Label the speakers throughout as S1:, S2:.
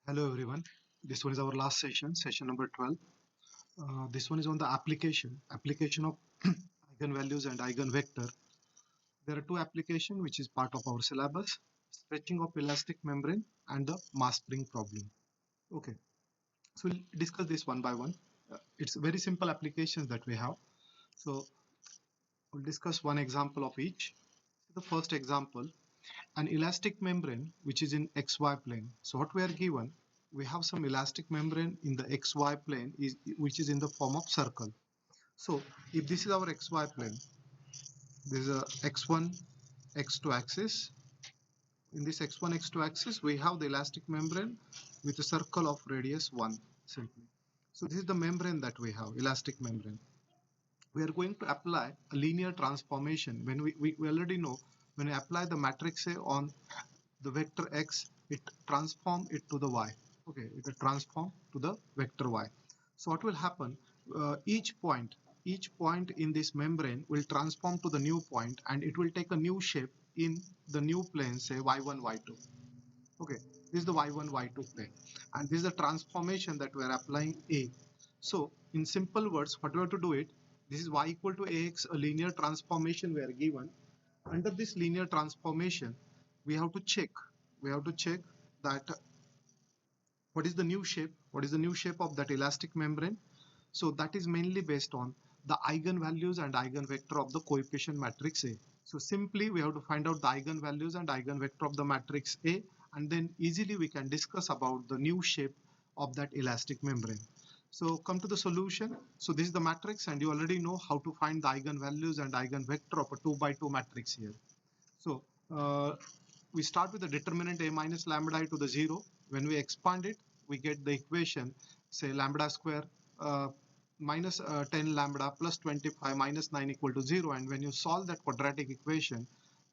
S1: Hello everyone. This one is our last session, session number 12. This one is on the application of eigenvalues and eigenvector. There are two applications which is part of our syllabus: stretching of elastic membrane and the mass spring problem. Okay, so we'll discuss this one by one. It's very simple applications that we have. So we'll discuss one example of each. The first example, an elastic membrane which is in xy plane. So what we are given, we have some elastic membrane in the xy plane which is in the form of circle. So if this is our xy plane, there is a x1 x2 axis. In this x1 x2 axis we have the elastic membrane with a circle of radius 1 simply. So this is the membrane that we have, elastic membrane. We are going to apply a linear transformation. When we already know, when we apply the matrix A on the vector x, it transform it to the y. Okay, it will transform to the vector y. So what will happen, each point in this membrane will transform to the new point, and it will take a new shape in the new plane, say y1 y2. Okay, this is the y1 y2 plane, and this is the transformation that we are applying A. So in simple words, what we have to do it, this is y equal to ax, a linear transformation we are given. Under this linear transformation, we have to check that what is the new shape of that elastic membrane. So that is mainly based on the eigenvalues and eigenvector of the coefficient matrix A. So simply we have to find out the eigenvalues and eigenvector of the matrix A, and then easily we can discuss about the new shape of that elastic membrane. So come to the solution. So this is the matrix, and you already know how to find the eigenvalues and eigenvector of a 2 by 2 matrix here. So we start with the determinant A minus lambda I to the 0. When we expand it, we get the equation, say lambda square minus 10 lambda plus 25 minus 9 equal to 0. And when you solve that quadratic equation,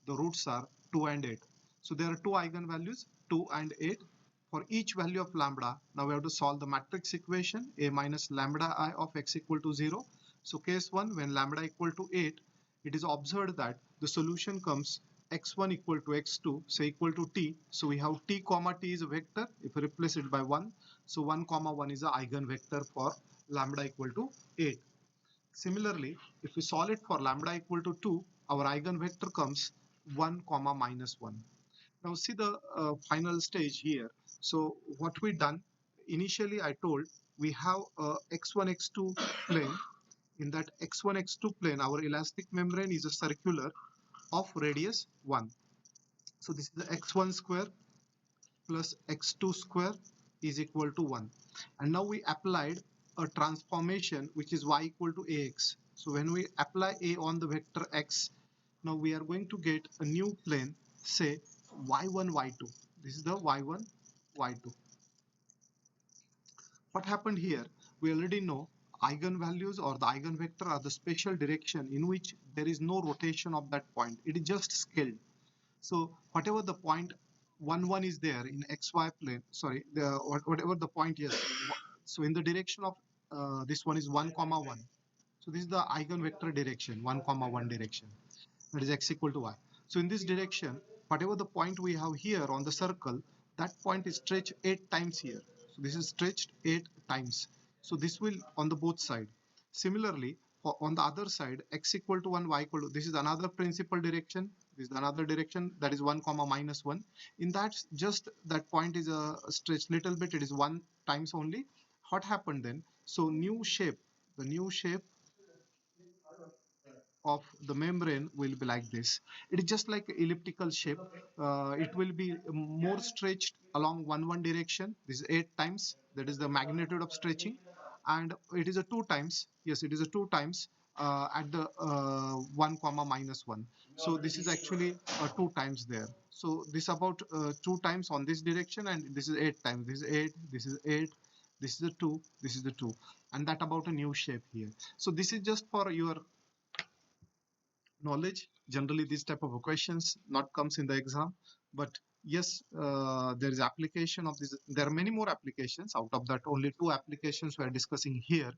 S1: the roots are 2 and 8. So there are two eigenvalues, 2 and 8. For each value of lambda, now we have to solve the matrix equation A minus lambda I of x equal to 0. So case 1, when lambda equal to 8, it is observed that the solution comes x1 equal to x2, say equal to t. So we have t comma t is a vector. If we replace it by 1, so 1 comma 1 is a eigenvector for lambda equal to 8. Similarly, if we solve it for lambda equal to 2, our eigenvector comes 1 comma minus 1. Now see the final stage here. So what we done, initially I told we have a x1 x2 plane. In that x1 x2 plane, our elastic membrane is a circular of radius 1. So this is the x1 square plus x2 square is equal to 1. And now we applied a transformation which is y equal to ax. So when we apply a on the vector x, now we are going to get a new plane, say y1 y2. This is the y1 y2. What happened here, we already know eigenvalues or the eigenvector are the special direction in which there is no rotation of that point. It is just scaled. So whatever the point 1 1 is there in xy plane, sorry, whatever the point is, so in the direction of this one is 1 comma 1. So this is the eigenvector direction, 1 comma 1 direction, that is x equal to y. So in this direction, whatever the point we have here on the circle, that point is stretched 8 times here. So this is stretched 8 times. So this will on the both side. Similarly, on the other side, x equal to 1, y equal to, this is another principal direction. This is another direction, that is 1 comma minus 1. In that, just that point is stretched little bit. It is 1 times only. What happened then? So new shape, the new shape of the membrane will be like this. It is just like elliptical shape. It will be more stretched along one direction. This is 8 times, that is the magnitude of stretching, and it is a 2 times, yes, it is a 2 times at the 1 comma minus 1. So this is actually 2 times there. So this about 2 times on this direction, and this is 8 times. This is 8, this is 8, this is the 2, this is the 2, and that about a new shape here. So this is just for your knowledge. Generally these type of questions not comes in the exam, but yes, there is application of this. There are many more applications. Out of that, only two applications we are discussing here.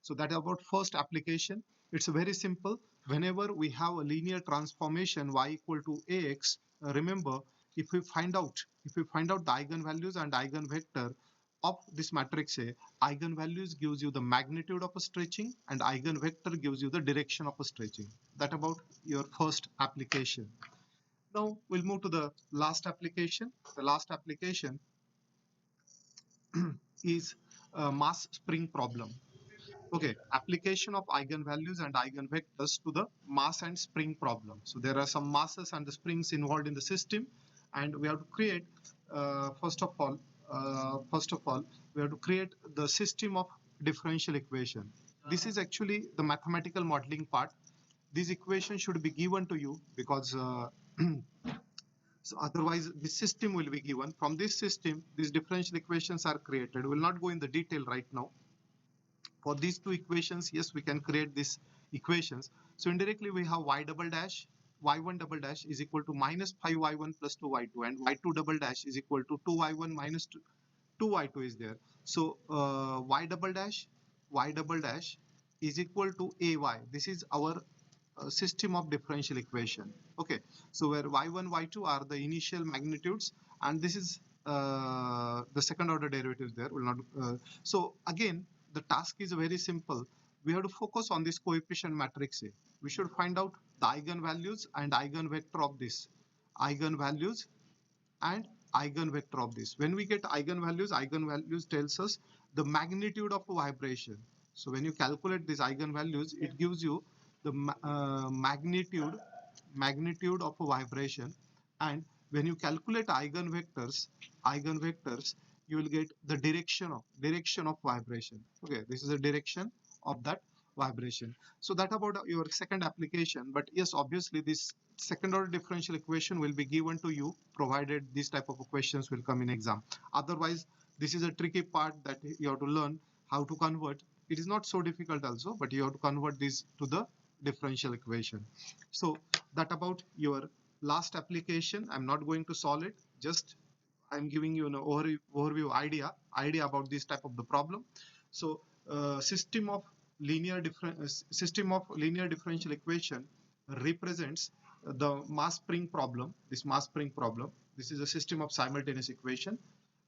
S1: So that is about first application. It's very simple. Whenever we have a linear transformation y equal to ax, remember if we find out the eigenvalues and eigenvector of this matrix A, eigenvalues gives you the magnitude of a stretching and eigenvector gives you the direction of a stretching. That about your first application. Now we'll move to the last application. The last application is a mass spring problem. Okay, application of eigenvalues and eigenvectors to the mass and spring problem. So there are some masses and the springs involved in the system, and we have to create first of all we have to create the system of differential equation. This is actually the mathematical modeling part. This equation should be given to you because so otherwise the system will be given. From this system these differential equations are created. We will not go in the detail right now. For these two equations, yes, we can create these equations. So indirectly we have y double dash, y1 double dash is equal to minus 5y1 plus 2y2, and y2 double dash is equal to 2y1 minus 2y2 is there. So y double dash is equal to ay. This is our system of differential equation. Okay, so where y1 y2 are the initial magnitudes, and this is the second order derivatives there will not so again the task is very simple. We have to focus on this coefficient matrix A. We should find out the eigenvalues and eigenvector of this, eigenvalues and eigenvector of this. When we get eigenvalues tells us the magnitude of a vibration. So when you calculate these eigenvalues, it gives you the magnitude of a vibration, and when you calculate eigenvectors, you will get the direction of vibration. Okay, this is the direction of that vibration. So that about your second application. But yes, obviously this second order differential equation will be given to you provided these type of questions will come in exam. Otherwise this is a tricky part that you have to learn how to convert. It is not so difficult also, but you have to convert this to the differential equation. So that about your last application. I'm not going to solve it, just I'm giving you an overview idea about this type of the problem. So system of linear differential equation represents the mass spring problem. This is a system of simultaneous equation,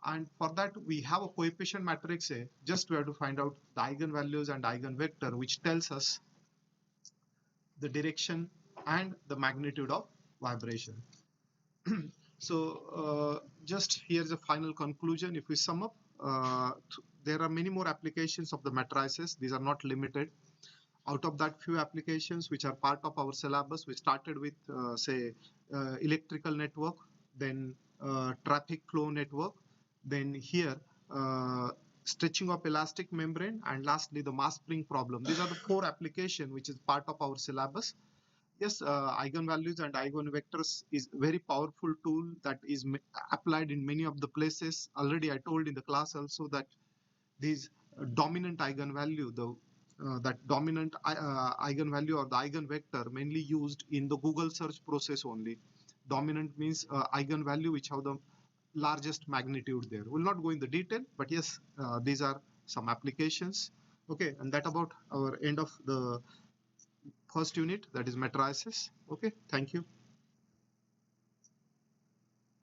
S1: and for that we have a coefficient matrix A. Just we have to find out the eigenvalues and eigenvector, which tells us the direction and the magnitude of vibration. So just here's a final conclusion. If we sum up, there are many more applications of the matrices. These are not limited. Out of that, few applications which are part of our syllabus. We started with say electrical network, then traffic flow network, then here stretching of elastic membrane, and lastly the mass spring problem. These are the 4 applications which is part of our syllabus. Yes, eigenvalues and eigenvectors is very powerful tool that is applied in many of the places. Already I told in the class also that these dominant eigenvalue, that dominant eigenvalue or the eigenvector mainly used in the Google search process only. Dominant means eigenvalue which have the largest magnitude there. We'll not go in the detail, but yes, these are some applications. Okay, and that about our end of the first unit, that is matrices. Okay, thank you.